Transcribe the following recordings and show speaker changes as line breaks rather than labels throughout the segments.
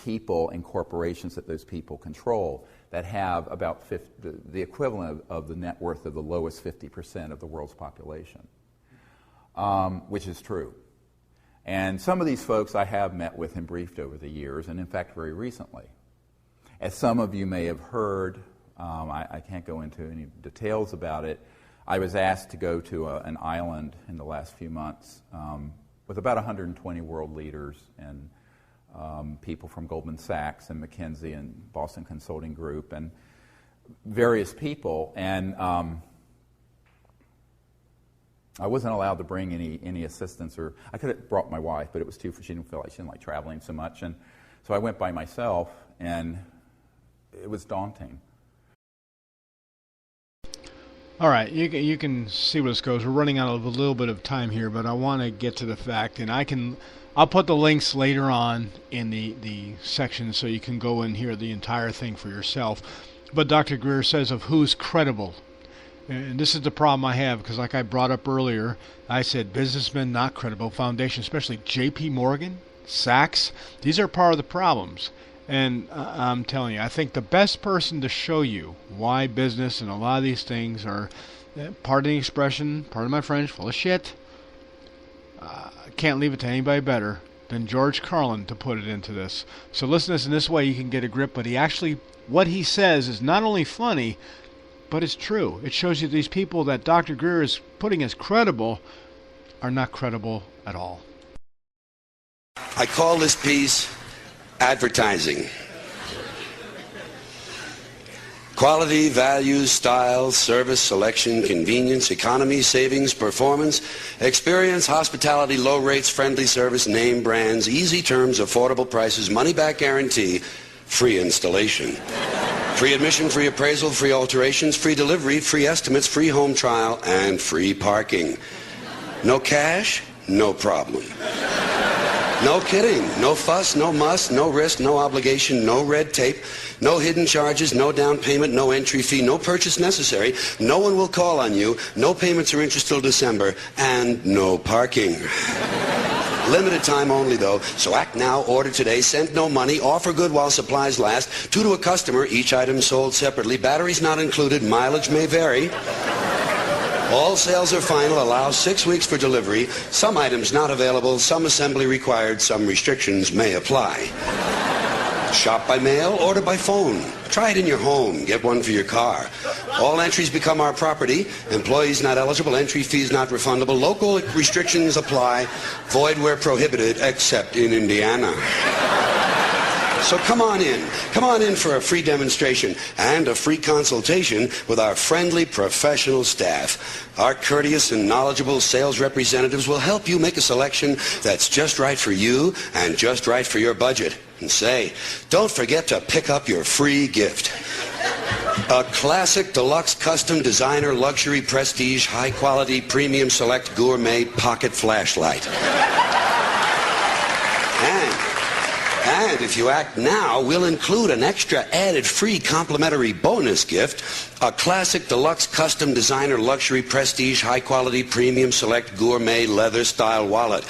people and corporations that those people control that have about the equivalent of the net worth of the lowest 50% of the world's population, which is true. And some of these folks I have met with and briefed over the years, and in fact very recently. As some of you may have heard, I can't go into any details about it, I was asked to go to an island in the last few months with about 120 world leaders and people from Goldman Sachs and McKinsey and Boston Consulting Group and various people. And I wasn't allowed to bring any assistance, or I could have brought my wife, but it was she didn't feel like she didn't like traveling so much. And so I went by myself, and it was daunting.
All right, you can see where this goes. We're running out of a little bit of time here, but I want to get to the fact, and I'll put the links later on in the section so you can go and hear the entire thing for yourself. But Dr. Greer says of who's credible. And this is the problem I have, because like I brought up earlier, I said businessmen not credible, foundation, especially J.P. Morgan, Sachs, these are part of the problems. And I'm telling you, I think the best person to show you why business and a lot of these things are, pardon the expression, pardon my French, full of shit, can't leave it to anybody better than George Carlin to put it into this. So listen to this in this way, you can get a grip, but what he says is not only funny, but it's true. It shows you these people that Dr. Greer is putting as credible are not credible at all.
I call this piece advertising. Quality, value, style, service, selection, convenience, economy, savings, performance, experience, hospitality, low rates, friendly service, name brands, easy terms, affordable prices, money-back guarantee, free installation. Free admission, free appraisal, free alterations, free delivery, free estimates, free home trial, and free parking. No cash? No problem. No kidding. No fuss, no muss, no risk, no obligation, no red tape, no hidden charges, no down payment, no entry fee, no purchase necessary. No one will call on you. No payments or interest till December, and no parking. Limited time only, though, so act now, order today, send no money, offer good while supplies last, 2 to a customer, each item sold separately, batteries not included, mileage may vary. All sales are final, allows 6 weeks for delivery, some items not available, some assembly required, some restrictions may apply. Shop by mail, order by phone. Try it in your home, get one for your car. All entries become our property. Employees not eligible, entry fees not refundable. Local restrictions apply. Void where prohibited, except in Indiana. So come on in. Come on in for a free demonstration and a free consultation with our friendly professional staff. Our courteous and knowledgeable sales representatives will help you make a selection that's just right for you and just right for your budget. And say, don't forget to pick up your free gift. A classic, deluxe, custom, designer, luxury, prestige, high-quality, premium, select, gourmet pocket flashlight. And if you act now, we'll include an extra added free complimentary bonus gift, a classic, deluxe, custom, designer, luxury, prestige, high-quality, premium, select, gourmet, leather-style wallet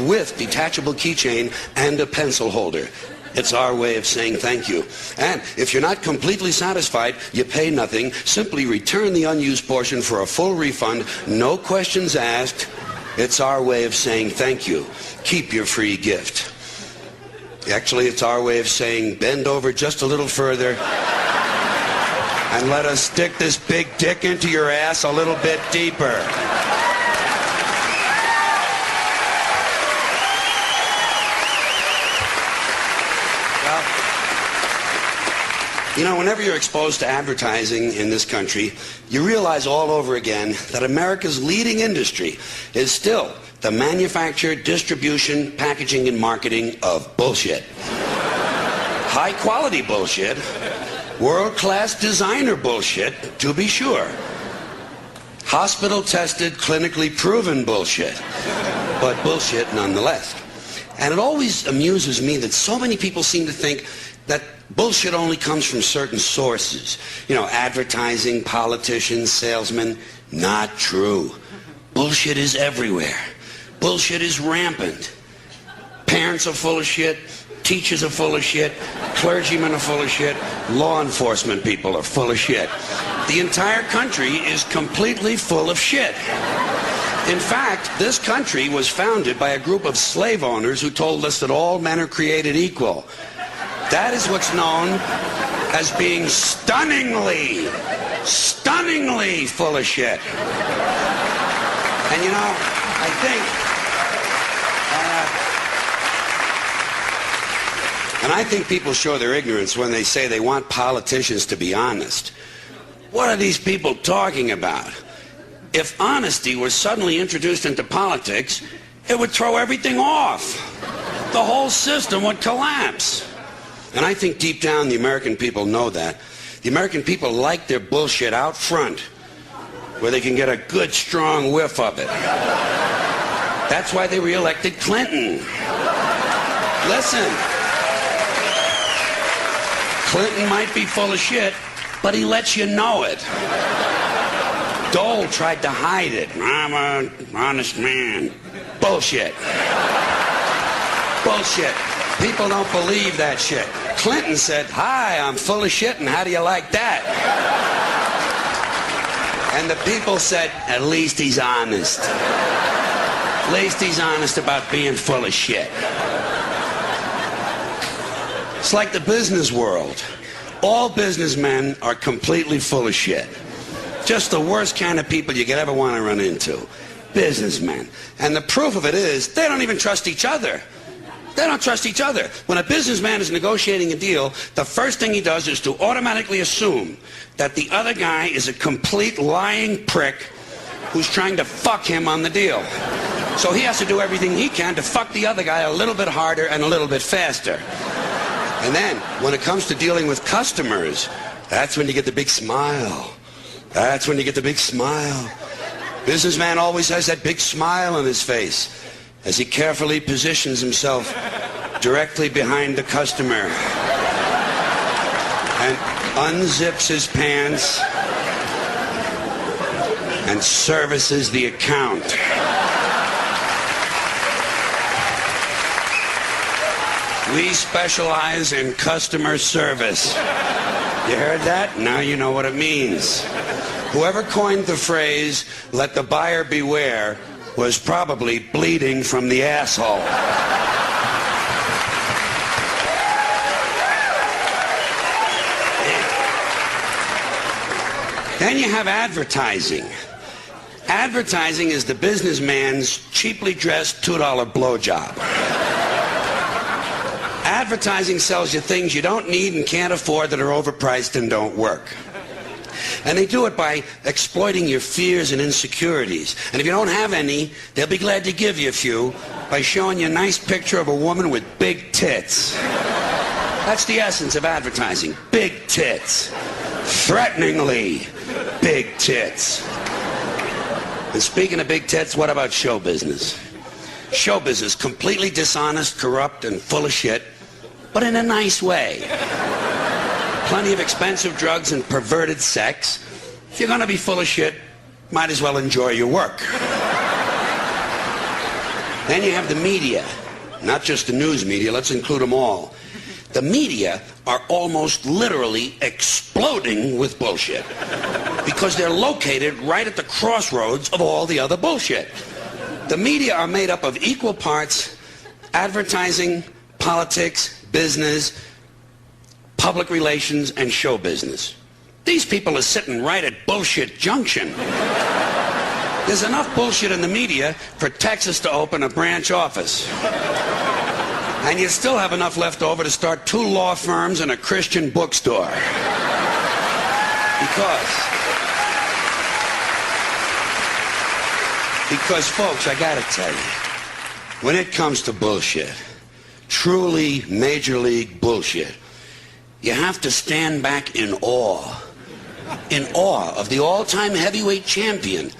with detachable keychain and a pencil holder. It's our way of saying thank you. And if you're not completely satisfied, you pay nothing. Simply return the unused portion for a full refund, no questions asked. It's our way of saying thank you. Keep your free gift. Actually, it's our way of saying bend over just a little further and let us stick this big dick into your ass a little bit deeper. Well, you know, whenever you're exposed to advertising in this country, you realize all over again that America's leading industry is still the manufacture, distribution, packaging, and marketing of bullshit. High-quality bullshit. World-class designer bullshit, to be sure. Hospital-tested, clinically proven bullshit. But bullshit nonetheless. And it always amuses me that so many people seem to think that bullshit only comes from certain sources. You know, advertising, politicians, salesmen. Not true. Bullshit is everywhere. Bullshit is rampant. Parents are full of shit. teachers are full of shit, clergymen are full of shit, law enforcement people are full of shit. The entire country is completely full of shit. In fact, this country was founded by a group of slave owners who told us that all men are created equal. That is what's known as being stunningly full of shit. And you know, I think, and I think people show their ignorance when they say they want politicians to be honest. What are these people talking about? If honesty was suddenly introduced into politics, it would throw everything off. The whole system would collapse. And I think deep down the American people know that. The American people like their bullshit out front, where they can get a good, strong whiff of it. That's why they re-elected Clinton. Listen, Clinton might be full of shit, but he lets you know it. Dole tried to hide it. I'm an honest man. Bullshit. Bullshit. People don't believe that shit. Clinton said, hi, I'm full of shit, and how do you like that? And the people said, at least he's honest. At least he's honest about being full of shit. It's like the business world. All businessmen are completely full of shit. Just the worst kind of people you could ever want to run into. Businessmen. And the proof of it is, they don't even trust each other. They don't trust each other. When a businessman is negotiating a deal, the first thing he does is to automatically assume that the other guy is a complete lying prick who's trying to fuck him on the deal. So he has to do everything he can to fuck the other guy a little bit harder and a little bit faster. And then, when it comes to dealing with customers, that's when you get the big smile. That's when you get the big smile. Businessman always has that big smile on his face as he carefully positions himself directly behind the customer and unzips his pants and services the account. We specialize in customer service. You heard that? Now you know what it means. Whoever coined the phrase, let the buyer beware, was probably bleeding from the asshole. Then you have advertising. Advertising is the businessman's cheaply dressed $2 blowjob. Advertising sells you things you don't need and can't afford that are overpriced and don't work. And they do it by exploiting your fears and insecurities. And if you don't have any, they'll be glad to give you a few by showing you a nice picture of a woman with big tits. That's the essence of advertising. Big tits. Threateningly big tits. And speaking of big tits, what about show business? Show business, completely dishonest, corrupt, and full of shit, but in a nice way. Plenty of expensive drugs and perverted sex. If you're going to be full of shit, might as well enjoy your work. Then you have the media. Not just the news media, let's include them all. The media are almost literally exploding with bullshit because they're located right at the crossroads of all the other bullshit. The media are made up of equal parts advertising, politics, business, public relations, and show business. These people are sitting right at bullshit junction. There's enough bullshit in the media for Texas to open a branch office. And you still have enough left over to start 2 law firms and a Christian bookstore. Because folks, I gotta tell you, when it comes to bullshit, truly major league bullshit, you have to stand back in awe of the all-time heavyweight champion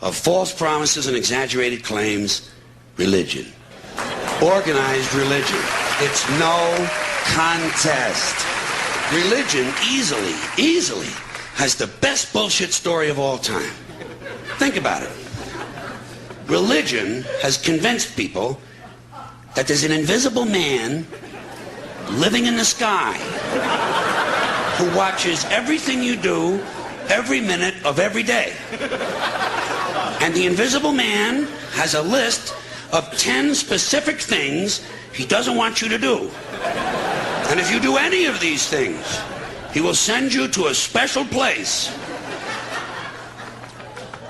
of false promises and exaggerated claims, religion. Organized religion. It's no contest. Religion easily has the best bullshit story of all time. Think about it. Religion has convinced people that there's an invisible man living in the sky, who watches everything you do every minute of every day. And the invisible man has a list of 10 specific things he doesn't want you to do. And if you do any of these things, he will send you to a special place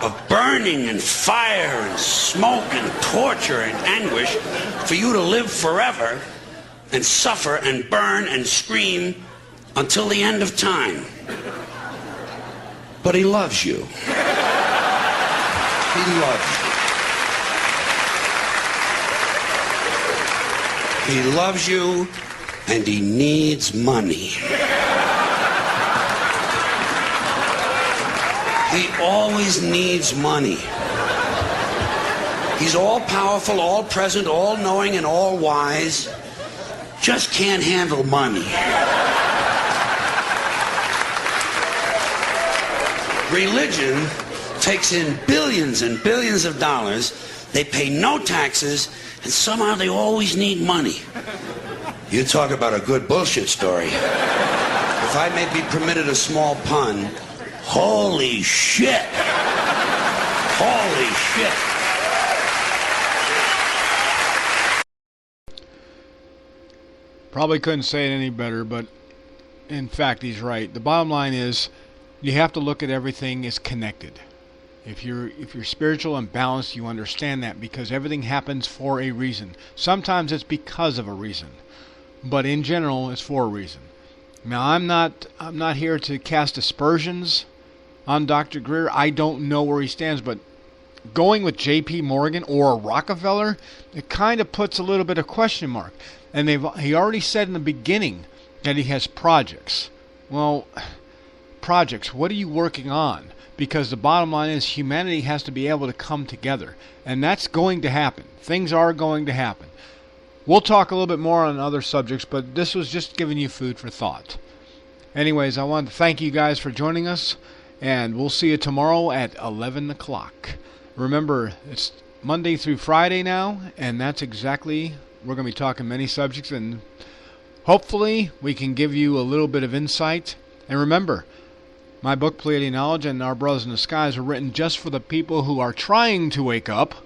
of burning and fire and smoke and torture and anguish for you to live forever and suffer and burn and scream until the end of time. But he loves you. He loves you. He loves you, and he needs money. He always needs money. He's all-powerful, all-present, all-knowing, and all-wise. Just can't handle money. Religion takes in billions and billions of dollars. They pay no taxes, and somehow they always need money. You talk about a good bullshit story. If I may be permitted a small pun, holy shit. Holy shit.
Probably couldn't say it any better, but in fact he's right. The bottom line is you have to look at everything as connected. If you're spiritual and balanced, you understand that, because everything happens for a reason. Sometimes it's because of a reason, but in general it's for a reason. Now I'm not here to cast aspersions on Dr. Greer. I don't know where he stands, but going with J.P. Morgan or Rockefeller, it kind of puts a little bit of question mark. And he already said in the beginning that he has projects. Well, projects, what are you working on? Because the bottom line is humanity has to be able to come together. And that's going to happen. Things are going to happen. We'll talk a little bit more on other subjects, but this was just giving you food for thought. Anyways, I want to thank you guys for joining us, and we'll see you tomorrow at 11 o'clock. Remember, it's Monday through Friday now, and that's exactly, we're going to be talking many subjects, and hopefully we can give you a little bit of insight. And remember, my book, Pleiadian Knowledge, and Our Brothers in the Skies are written just for the people who are trying to wake up,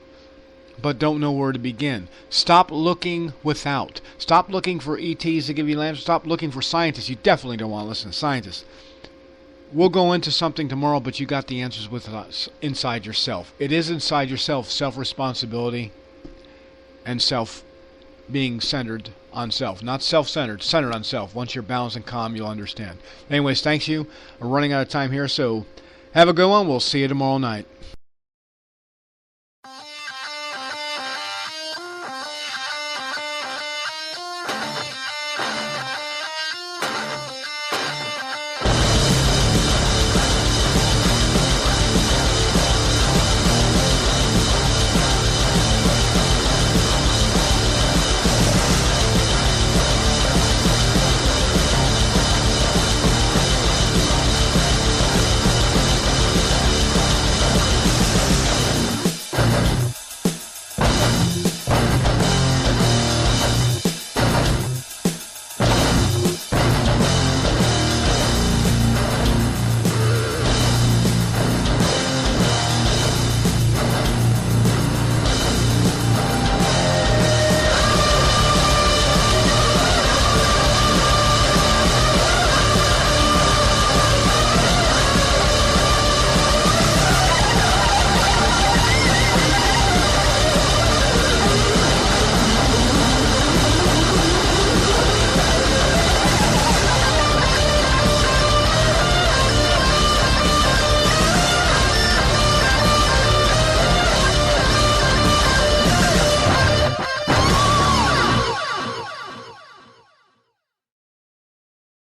but don't know where to begin. Stop looking without. Stop looking for ETs to give you answers. Stop looking for scientists. You definitely don't want to listen to scientists. We'll go into something tomorrow, but you got the answers with us inside yourself. It is inside yourself, self-responsibility and being centered on self. Not self-centered, centered on self. Once you're balanced and calm, you'll understand. Anyways, thanks you. We're running out of time here, so have a good one. We'll see you tomorrow night.